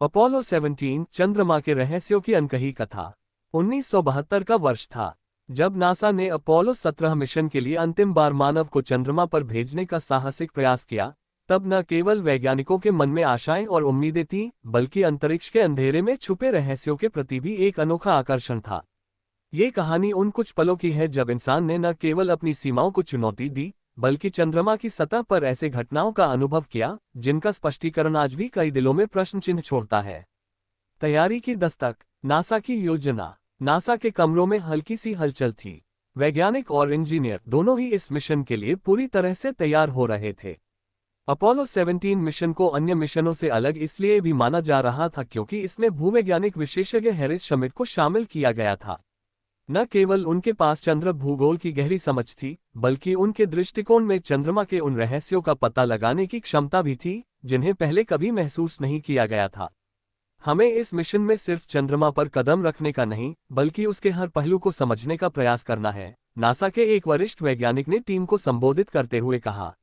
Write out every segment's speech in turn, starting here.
Apollo 17 चंद्रमा के रहस्यों की अनकही कथा। 1972 का वर्ष था जब नासा ने अपोलो 17 मिशन के लिए अंतिम बार मानव को चंद्रमा पर भेजने का साहसिक प्रयास किया। तब न केवल वैज्ञानिकों के मन में आशाएं और उम्मीदें थीं, बल्कि अंतरिक्ष के अंधेरे में छुपे रहस्यों के प्रति भी एक अनोखा आकर्षण था। ये कहानी उन कुछ पलों की है जब इंसान ने न केवल अपनी सीमाओं को चुनौती दी, बल्कि चंद्रमा की सतह पर ऐसे घटनाओं का अनुभव किया जिनका स्पष्टीकरण आज भी कई दिलों में प्रश्न चिन्ह छोड़ता है। तैयारी की दस्तक। नासा की योजना। नासा के कमरों में हल्की सी हलचल थी। वैज्ञानिक और इंजीनियर दोनों ही इस मिशन के लिए पूरी तरह से तैयार हो रहे थे। अपोलो 17 मिशन को अन्य मिशनों से अलग इसलिए भी माना जा रहा था क्योंकि इसमें भूवैज्ञानिक विशेषज्ञ हैरिस शमिट को शामिल किया गया था। न केवल उनके पास चंद्र भूगोल की गहरी समझ थी, बल्कि उनके दृष्टिकोण में चंद्रमा के उन रहस्यों का पता लगाने की क्षमता भी थी जिन्हें पहले कभी महसूस नहीं किया गया था। हमें इस मिशन में सिर्फ चंद्रमा पर कदम रखने का नहीं, बल्कि उसके हर पहलू को समझने का प्रयास करना है, नासा के एक वरिष्ठ वैज्ञानिक ने टीम को संबोधित करते हुए कहा।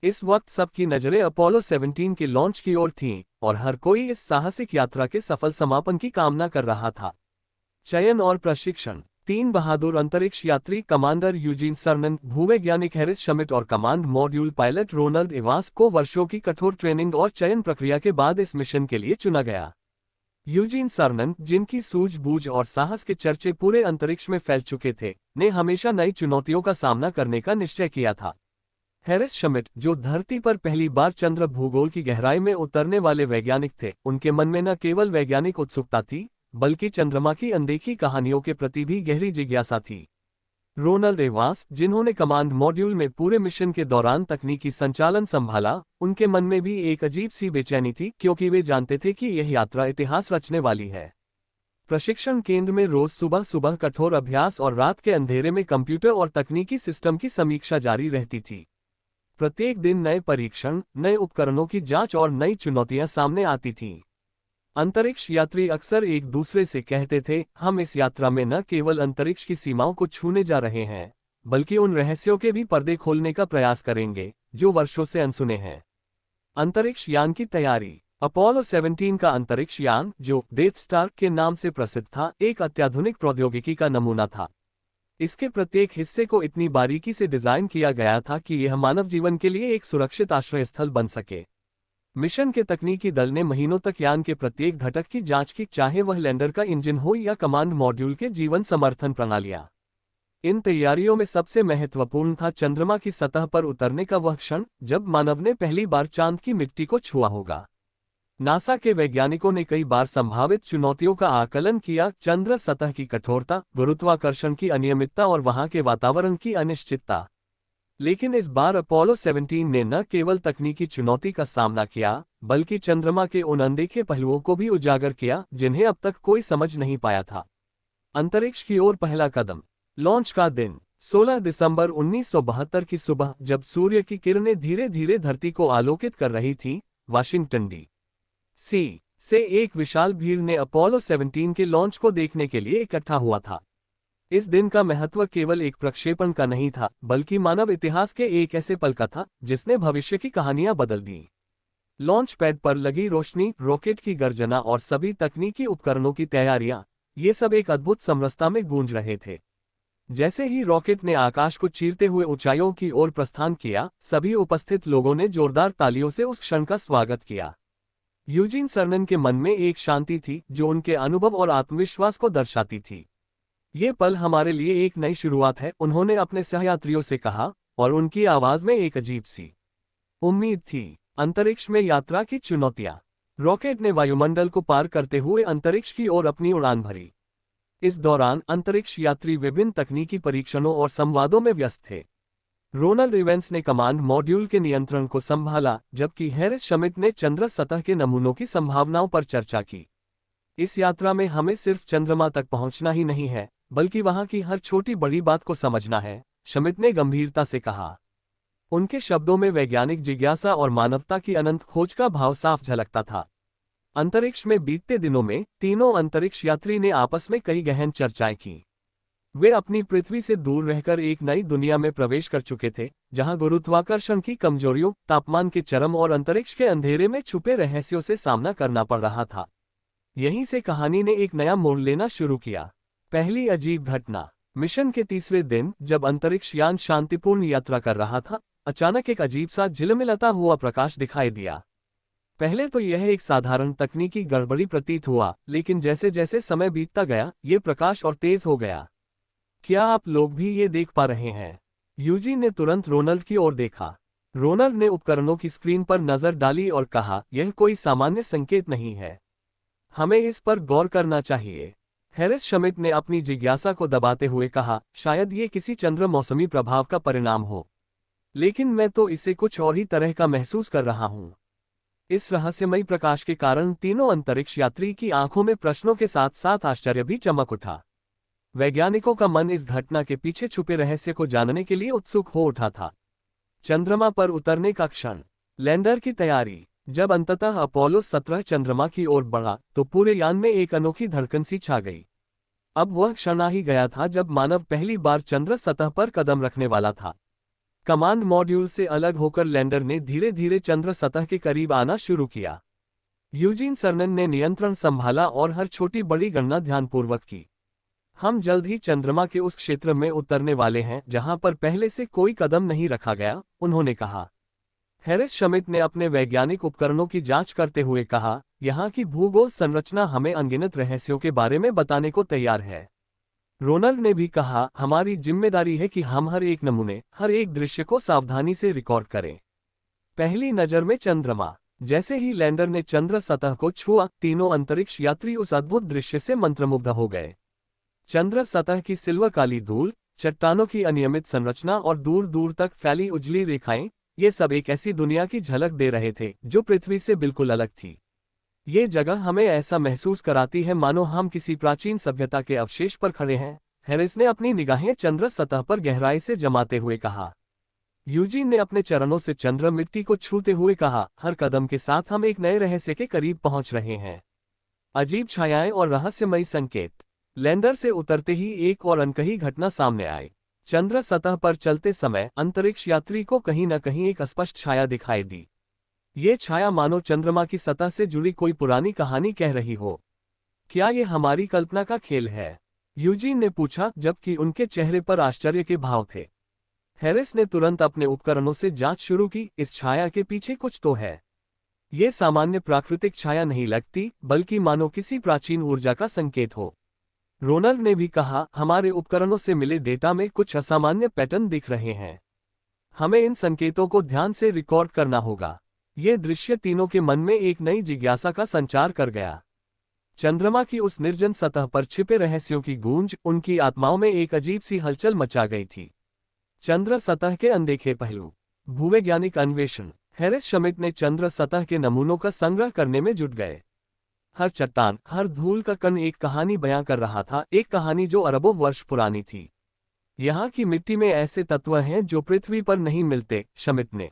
इस वक्त सबकी नजरें अपोलो 17 के लॉन्च की ओर थीं, और हर कोई इस साहसिक यात्रा के सफल समापन की कामना कर रहा था। चयन और प्रशिक्षण। 3 बहादुर अंतरिक्ष यात्री कमांडर यूजीन सर्नन, भूवैज्ञानिक हैरिस शमिट और command module pilot Ronald Evans को वर्षों की कठोर ट्रेनिंग और चयन प्रक्रिया के बाद इस मिशन के लिए चुना गया। यूजीन सर्नन, जिनकी सूझबूझ और साहस के चर्चे पूरे अंतरिक्ष में फैल चुके थे, ने हमेशा नई चुनौतियों का सामना करने का निश्चय किया था। हैरिस शमिट, जो धरती पर पहली बार चंद्र भूगोल की गहराई में उतरने वाले वैज्ञानिक थे, उनके मन में न केवल वैज्ञानिक उत्सुकता थी, बल्कि चंद्रमा की अनदेखी कहानियों के प्रति भी गहरी जिज्ञासा थी। रोनाल्ड इवांस, जिन्होंने कमांड मॉड्यूल में पूरे मिशन के दौरान तकनीकी संचालन संभाला, उनके मन में भी एक अजीब सी बेचैनी थी क्योंकि वे जानते थे कि यह यात्रा इतिहास रचने वाली है। प्रशिक्षण केंद्र में रोज सुबह सुबह कठोर अभ्यास और रात के अंधेरे में कंप्यूटर और तकनीकी सिस्टम की समीक्षा जारी रहती थी। प्रत्येक दिन नए परीक्षण, नए उपकरणों की जांच और नई चुनौतियां सामने आती थीं। अंतरिक्ष यात्री अक्सर एक दूसरे से कहते थे, हम इस यात्रा में न केवल अंतरिक्ष की सीमाओं को छूने जा रहे हैं, बल्कि उन रहस्यों के भी पर्दे खोलने का प्रयास करेंगे जो वर्षों से अनसुने हैं। अंतरिक्ष यान की तैयारी। अपोलो 17 का अंतरिक्ष यान, जो डेथ स्टार के नाम से प्रसिद्ध था, एक अत्याधुनिक प्रौद्योगिकी का नमूना था। इसके प्रत्येक हिस्से को इतनी बारीकी से डिजाइन किया गया था कि यह मानव जीवन के लिए एक सुरक्षित आश्रय स्थल बन सके। मिशन के तकनीकी दल ने महीनों तक यान के प्रत्येक घटक की जांच की, चाहे वह लैंडर का इंजन हो या कमांड मॉड्यूल के जीवन समर्थन प्रणालियां। इन तैयारियों में सबसे महत्वपूर्ण था चंद्रमा की सतह पर उतरने का वह क्षण जब मानव ने पहली बार चांद की मिट्टी को छुआ होगा। नासा के वैज्ञानिकों ने कई बार संभावित चुनौतियों का आकलन किया, चंद्र सतह की कठोरता, गुरुत्वाकर्षण की अनियमितता और वहां के वातावरण की अनिश्चितता। लेकिन इस बार अपोलो 17 ने न केवल तकनीकी चुनौती का सामना किया, बल्कि चंद्रमा के उन अनदेखे पहलुओं को भी उजागर किया जिन्हें अब तक कोई समझ नहीं पाया था। अंतरिक्ष की ओर पहला कदम। लॉन्च का दिन 16 दिसंबर 1972 की सुबह, जब सूर्य की किरणें धीरे धीरे धरती को आलोकित कर रही थीं, वाशिंगटन डी.सी. से एक विशाल भीड़ ने अपोलो 17 के लॉन्च को देखने के लिए इकट्ठा हुआ था। इस दिन का महत्व केवल एक प्रक्षेपण का नहीं था, बल्कि मानव इतिहास के एक ऐसे पल का था जिसने भविष्य की कहानियां बदल दी। लॉन्च पैड पर लगी रोशनी, रॉकेट की गर्जना और सभी तकनीकी उपकरणों की तैयारियां, ये सब एक अद्भुत समरसता में गूंज रहे थे। जैसे ही रॉकेट ने आकाश को चीरते हुए ऊंचाइयों की ओर प्रस्थान किया, सभी उपस्थित लोगों ने जोरदार तालियों से उस क्षण का स्वागत किया। यूजीन सर्नन के मन में एक शांति थी जो उनके अनुभव और आत्मविश्वास को दर्शाती थी। ये पल हमारे लिए एक नई शुरुआत है, उन्होंने अपने सहयात्रियों से कहा, और उनकी आवाज में एक अजीब सी उम्मीद थी। अंतरिक्ष में यात्रा की चुनौतियां। रॉकेट ने वायुमंडल को पार करते हुए अंतरिक्ष की ओर अपनी उड़ान भरी। इस दौरान अंतरिक्ष यात्री विभिन्न तकनीकी परीक्षणों और संवादों में व्यस्त थे। रोनाल्ड इवांस ने कमांड मॉड्यूल के नियंत्रण को संभाला, जबकि हैरिस शमिट ने चंद्र सतह के नमूनों की संभावनाओं पर चर्चा की। इस यात्रा में हमें सिर्फ चंद्रमा तक पहुंचना ही नहीं है, बल्कि वहां की हर छोटी बड़ी बात को समझना है, शमिट ने गंभीरता से कहा। उनके शब्दों में वैज्ञानिक जिज्ञासा और मानवता की अनंत खोज का भाव साफ झलकता था। अंतरिक्ष में बीतते दिनों में तीनों अंतरिक्ष यात्री ने आपस में कई गहन चर्चाएं की। वे अपनी पृथ्वी से दूर रहकर एक नई दुनिया में प्रवेश कर चुके थे, जहां गुरुत्वाकर्षण की कमजोरियों, तापमान के चरम और अंतरिक्ष के अंधेरे में छुपे रहस्यों से सामना करना पड़ रहा था। यहीं से कहानी ने एक नया मोड़ लेना शुरू किया। पहली अजीब घटना। मिशन के तीसरे दिन जब अंतरिक्ष यान शांतिपूर्ण यात्रा कर रहा था, अचानक एक अजीब सा झिलमिलाता हुआ प्रकाश दिखाई दिया। पहले तो यह एक साधारण तकनीकी गड़बड़ी प्रतीत हुआ, लेकिन जैसे जैसे समय बीतता गया, ये प्रकाश और तेज हो गया। क्या आप लोग भी ये देख पा रहे हैं? यूजीन ने तुरंत रोनाल्ड की ओर देखा। रोनाल्ड ने उपकरणों की स्क्रीन पर नजर डाली और कहा, यह कोई सामान्य संकेत नहीं है, हमें इस पर गौर करना चाहिए। हैरिस श्मिट ने अपनी जिज्ञासा को दबाते हुए कहा, शायद ये किसी चंद्र मौसमी प्रभाव का परिणाम हो, लेकिन मैं तो इसे कुछ और ही तरह का महसूस कर रहा हूं। इस रहस्यमयी प्रकाश के कारण तीनों अंतरिक्ष यात्री की आंखों में प्रश्नों के साथ साथ आश्चर्य भी चमक उठा। वैज्ञानिकों का मन इस घटना के पीछे छुपे रहस्य को जानने के लिए उत्सुक हो उठा था। चंद्रमा पर उतरने का क्षण। लैंडर की तैयारी। जब अंततः अपोलो 17 चंद्रमा की ओर बढ़ा तो पूरे यान में एक अनोखी धड़कन सी छा गई। अब वह क्षण आ ही गया था जब मानव पहली बार चंद्र सतह पर कदम रखने वाला था। कमांड मॉड्यूल से अलग होकर लैंडर ने धीरे धीरे चंद्र सतह के करीब आना शुरू किया। यूजीन सर्नन ने नियंत्रण संभाला और हर छोटी बड़ी गणना ध्यानपूर्वक की। हम जल्द ही चंद्रमा के उस क्षेत्र में उतरने वाले हैं जहां पर पहले से कोई कदम नहीं रखा गया, उन्होंने कहा। हैरिस श्मिट ने अपने वैज्ञानिक उपकरणों की जांच करते हुए कहा, यहाँ की भूगोल संरचना हमें अनगिनत रहस्यों के बारे में बताने को तैयार है। रोनाल्ड ने भी कहा, हमारी जिम्मेदारी है कि हम हर एक नमूने, हर एक दृश्य को सावधानी से रिकॉर्ड करें। पहली नज़र में चंद्रमा। जैसे ही लैंडर ने चंद्र सतह को छुआ, तीनों अंतरिक्ष यात्री उस अद्भुत दृश्य से मंत्रमुग्ध हो गए। चंद्र सतह की सिल्वर काली धूल, चट्टानों की अनियमित संरचना और दूर दूर तक फैली उजली रेखाएं, ये सब एक ऐसी दुनिया की झलक दे रहे थे जो पृथ्वी से बिल्कुल अलग थी। ये जगह हमें ऐसा महसूस कराती है मानो हम किसी प्राचीन सभ्यता के अवशेष पर खड़े हैं, हैरिस ने अपनी निगाहें चंद्र सतह पर गहराई से जमाते हुए कहा। यूजीन ने अपने चरणों से चंद्र मिट्टी को छूते हुए कहा, हर कदम के साथ हम एक नए रहस्य के करीब पहुंच रहे हैं। अजीब छायाएं और रहस्यमयी संकेत। लैंडर से उतरते ही एक और अनकही घटना सामने आई। चंद्र सतह पर चलते समय अंतरिक्ष यात्री को कहीं न कहीं एक अस्पष्ट छाया दिखाई दी। ये छाया मानो चंद्रमा की सतह से जुड़ी कोई पुरानी कहानी कह रही हो। क्या ये हमारी कल्पना का खेल है? यूजीन ने पूछा, जबकि उनके चेहरे पर आश्चर्य के भाव थे। हैरिस ने तुरंत अपने उपकरणों से जांच शुरू की, इस छाया के पीछे कुछ तो है। ये सामान्य प्राकृतिक छाया नहीं लगती, बल्कि मानो किसी प्राचीन ऊर्जा का संकेत हो। रोनाल्ड ने भी कहा, हमारे उपकरणों से मिले डेटा में कुछ असामान्य पैटर्न दिख रहे हैं। हमें इन संकेतों को ध्यान से रिकॉर्ड करना होगा। ये दृश्य तीनों के मन में एक नई जिज्ञासा का संचार कर गया। चंद्रमा की उस निर्जन सतह पर छिपे रहस्यों की गूंज उनकी आत्माओं में एक अजीब सी हलचल मचा गई थी। चंद्र सतह के अनदेखे पहलू। भूवैज्ञानिक अन्वेषण। हैरिस श्मिट ने चंद्र सतह के नमूनों का संग्रह करने में जुट गए। हर चट्टान, हर धूल का कण एक कहानी बयां कर रहा था, एक कहानी जो अरबों वर्ष पुरानी थी। यहाँ की मिट्टी में ऐसे तत्व हैं जो पृथ्वी पर नहीं मिलते, श्मिट ने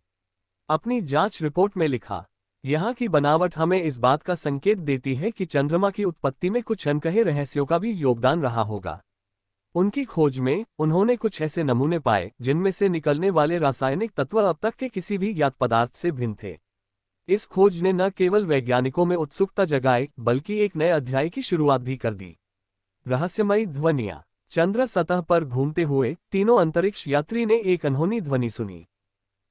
अपनी जांच रिपोर्ट में लिखा। यहाँ की बनावट हमें इस बात का संकेत देती है कि चंद्रमा की उत्पत्ति में कुछ अनकहे रहस्यों का भी योगदान रहा होगा। उनकी खोज में उन्होंने कुछ ऐसे नमूने पाए जिनमें से निकलने वाले रासायनिक तत्व अब तक के किसी भी ज्ञात पदार्थ से भिन्न थे। इस खोज ने न केवल वैज्ञानिकों में उत्सुकता जगाई, बल्कि एक नए अध्याय की शुरुआत भी कर दी। रहस्यमयी ध्वनियां। चंद्र सतह पर घूमते हुए तीनों अंतरिक्ष यात्री ने एक अनहोनी ध्वनि सुनी।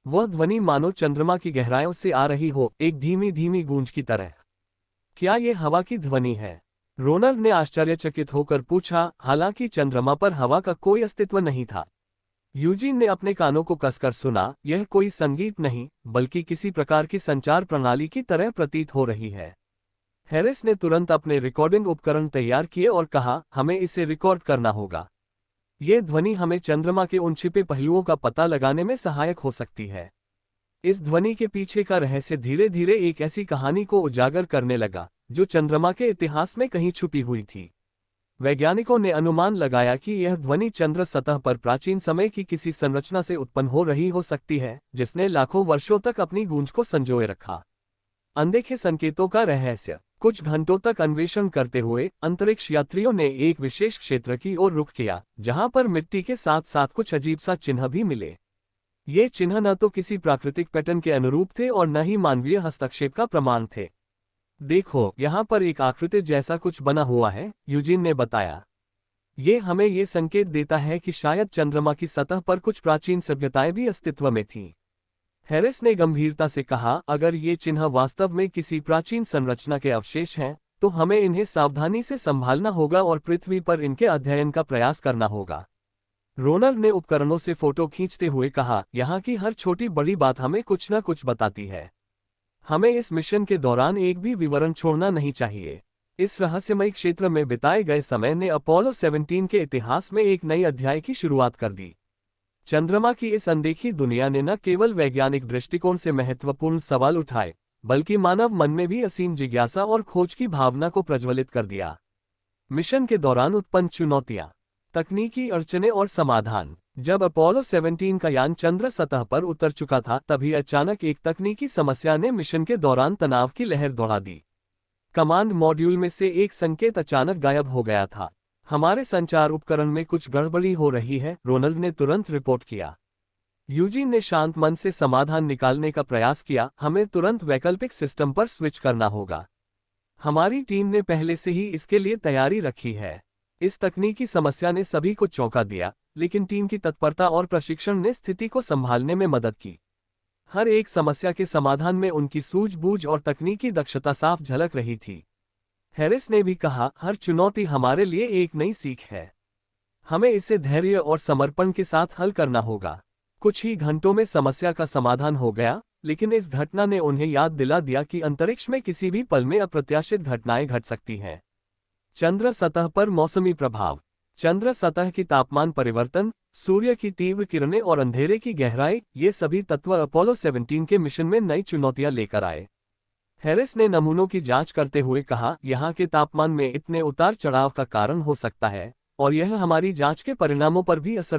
वह ध्वनि मानो चंद्रमा की गहराइयों से आ रही हो, एक धीमी धीमी गूंज की तरह। क्या ये हवा की ध्वनि है? रोनाल्ड ने आश्चर्यचकित होकर पूछा। हालांकि चंद्रमा पर हवा का कोई अस्तित्व नहीं था। यूजीन ने अपने कानों को कसकर सुना, यह कोई संगीत नहीं, बल्कि किसी प्रकार की संचार प्रणाली की तरह प्रतीत हो रही है। हैरिस ने तुरंत अपने रिकॉर्डिंग उपकरण तैयार किए और कहा, हमें इसे रिकॉर्ड करना होगा। ये ध्वनि हमें चंद्रमा के उन छिपे पहलुओं का पता लगाने में सहायक हो सकती है। इस ध्वनि के पीछे का रहस्य धीरे धीरे एक ऐसी कहानी को उजागर करने लगा जो चंद्रमा के इतिहास में कहीं छुपी हुई थी। वैज्ञानिकों ने अनुमान लगाया कि यह ध्वनि चंद्र सतह पर प्राचीन समय की किसी संरचना से उत्पन्न हो रही हो सकती है, जिसने लाखों वर्षों तक अपनी गूंज को संजोए रखा। अनदेखे संकेतों का रहस्य। कुछ घंटों तक अन्वेषण करते हुए अंतरिक्ष यात्रियों ने एक विशेष क्षेत्र की ओर रुख किया, जहां पर मिट्टी के साथ साथ कुछ अजीब सा चिन्ह भी मिले। ये चिन्ह न तो किसी प्राकृतिक पैटर्न के अनुरूप थे और न ही मानवीय हस्तक्षेप का प्रमाण थे। देखो, यहाँ पर एक आकृति जैसा कुछ बना हुआ है, यूजीन ने बताया। ये हमें ये संकेत देता है कि शायद चंद्रमा की सतह पर कुछ प्राचीन सभ्यताएं भी अस्तित्व में थीं। हैरिस ने गंभीरता से कहा, अगर ये चिन्ह वास्तव में किसी प्राचीन संरचना के अवशेष हैं, तो हमें इन्हें सावधानी से संभालना होगा और पृथ्वी पर इनके अध्ययन का प्रयास करना होगा। रोनाल्ड ने उपकरणों से फोटो खींचते हुए कहा, यहाँ की हर छोटी बड़ी बात हमें कुछ न कुछ बताती है। हमें इस मिशन के दौरान एक भी विवरण छोड़ना नहीं चाहिए। इस रहस्यमयी क्षेत्र में बिताए गए समय ने अपोलो 17 के इतिहास में एक नई अध्याय की शुरुआत कर दी। चंद्रमा की इस अनदेखी दुनिया ने न केवल वैज्ञानिक दृष्टिकोण से महत्वपूर्ण सवाल उठाए, बल्कि मानव मन में भी असीम जिज्ञासा और खोज की भावना को प्रज्वलित कर दिया। मिशन के दौरान उत्पन्न चुनौतियां, तकनीकी अड़चनें और समाधान। जब अपोलो 17 का यान चंद्र सतह पर उतर चुका था, तभी अचानक एक तकनीकी समस्या ने मिशन के दौरान तनाव की लहर दौड़ा दी। कमांड मॉड्यूल में से एक संकेत अचानक गायब हो गया था। हमारे संचार उपकरण में कुछ गड़बड़ी हो रही है, रोनाल्ड ने तुरंत रिपोर्ट किया। यूजीन ने शांत मन से समाधान निकालने का प्रयास किया, हमें तुरंत वैकल्पिक सिस्टम पर स्विच करना होगा। हमारी टीम ने पहले से ही इसके लिए तैयारी रखी है। इस तकनीकी समस्या ने सभी को चौंका दिया, लेकिन टीम की तत्परता और प्रशिक्षण ने स्थिति को संभालने में मदद की। हर एक समस्या के समाधान में उनकी सूझबूझ और तकनीकी दक्षता साफ झलक रही थी। हैरिस ने भी कहा, हर चुनौती हमारे लिए एक नई सीख है। हमें इसे धैर्य और समर्पण के साथ हल करना होगा। कुछ ही घंटों में समस्या का समाधान हो गया, लेकिन इस घटना ने उन्हें याद दिला दिया कि अंतरिक्ष में किसी भी पल में अप्रत्याशित घटनाएं घट सकती हैं। चंद्र सतह पर मौसमी प्रभाव। चंद्र सतह की तापमान परिवर्तन, सूर्य की तीव्र किरणें और अंधेरे की गहराई, ये सभी तत्व अपोलो 17 के मिशन में नई चुनौतियां लेकर आए। हैरिस ने नमूनों की जांच करते हुए कहा, यहाँ के तापमान में इतने उतार चढ़ाव का कारण हो सकता है, और यह हमारी जांच के परिणामों पर भी असर